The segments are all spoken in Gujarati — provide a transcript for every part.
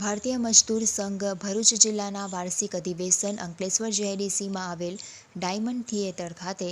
ભારતીય મજદૂર સંઘ ભરૂચ જિલ્લાના વાર્ષિક અધિવેશન અંકલેશ્વર જેઆઈડીસીમાં આવેલ ડાયમંડ થિયેટર ખાતે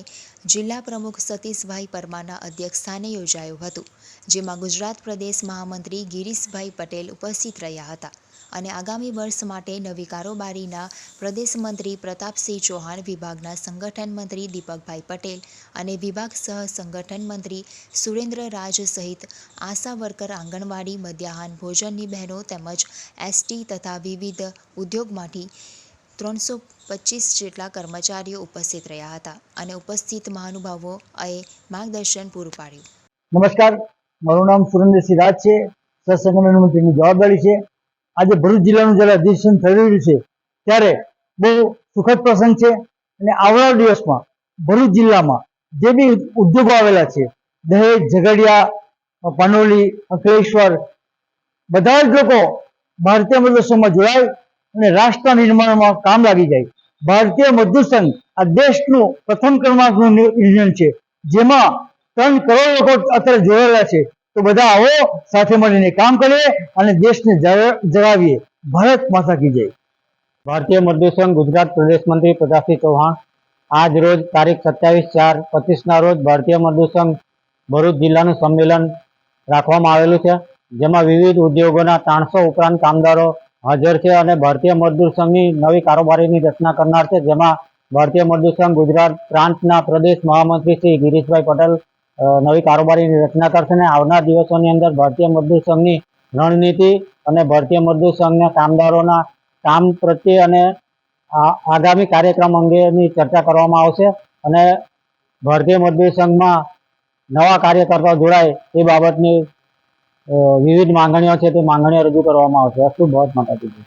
જિલ્લા પ્રમુખ સતીશભાઈ પરમારના અધ્યક્ષસ્થાને યોજાયું હતું, જેમાં ગુજરાત પ્રદેશ મહામંત્રી ગિરીશભાઈ પટેલ ઉપસ્થિત રહ્યા હતા અને આગામી વર્ષ માટે નવી કારોબારીના પ્રદેશ મંત્રી પ્રતાપસિંહ ચૌહાણ, વિભાગના સંગઠન મંત્રી દીપકભાઈ પટેલ અને વિભાગ સહ સંગઠન મંત્રી સુરેન્દ્ર રાજ સહિત આશા વર્કર, આંગણવાડી, મધ્યાહન ભોજનની બહેનો તેમજ એસટી તથા વિવિધ ઉદ્યોગમાંથી 325 જેટલા કર્મચારીઓ ઉપસ્થિત રહ્યા હતા અને ઉપસ્થિત મહાનુભાવોએ માર્ગદર્શન પૂરું પાડ્યું. નમસ્કાર, મારું નામ સુરેન્દ્રસિંહ રાજ છે. સહસંગઠન મંત્રીની જવાબદારી છે. આજે ભરૂચ જિલ્લાનું જ્યારે અધિવેશન થઈ રહ્યું છે ત્યારે બહુ સુખદ પ્રસંગ છે અને આવનારા દિવસમાં ભરૂચ જિલ્લામાં જે બી ઉદ્યોગો આવેલા છે, દહેજ, ઝઘડિયા, પાનોલી, અંકલેશ્વર, બધા જ લોકો ભારતીય મજદૂર સંઘમાં જોડાય અને રાષ્ટ્ર નિર્માણમાં કામ લાગી જાય. ભારતીય મજદૂર સંઘ આ દેશનું પ્રથમ ક્રમાંકનું યુનિયન છે, જેમાં 3 કરોડ લોકો અત્યારે જોડાયેલા છે. તો બધા આવો સાથે મળીને કામ કરીએ અને દેશને જગાવીએ. ભારત માતા કી જય. ભારતીય મજદૂર સંઘ ગુજરાત પ્રદેશ મંત્રી પ્રતાપસિંહ ચૌહાણ આજ રોજ તારીખ 27/4/25 રોજ ભારતીય મજદૂર સંઘ ભરૂચ જિલ્લાનું સંમેલન રાખવામાં આવેલું છે, જેમાં વિવિધ ઉદ્યોગોના 300 ઉપરાંત કામદારો હાજર છે અને ભારતીય મજદૂર સંઘની નવી કારોબારીની રચના કરનાર છે, જેમાં ભારતીય મજદૂર સંઘ ગુજરાત પ્રાંતના પ્રદેશ મહામંત્રી શ્રી ગિરીશભાઈ પટેલ નવી કારોબારીની રચના કરશે અને આવનાર દિવસોની અંદર ભારતીય મજદૂર સંઘની રણનીતિ અને ભારતીય મજદૂર સંઘના કામદારોના કામ પ્રત્યે અને આગામી કાર્યક્રમ અંગેની ચર્ચા કરવામાં આવશે અને ભારતીય મજદૂર સંઘમાં નવા કાર્યકર્તાઓ જોડાય એ બાબતની વિવિધ માંગણીઓ છે તે માંગણીઓ રજૂ કરવામાં આવશે. અસ્તુ ભારત માતા કી જય.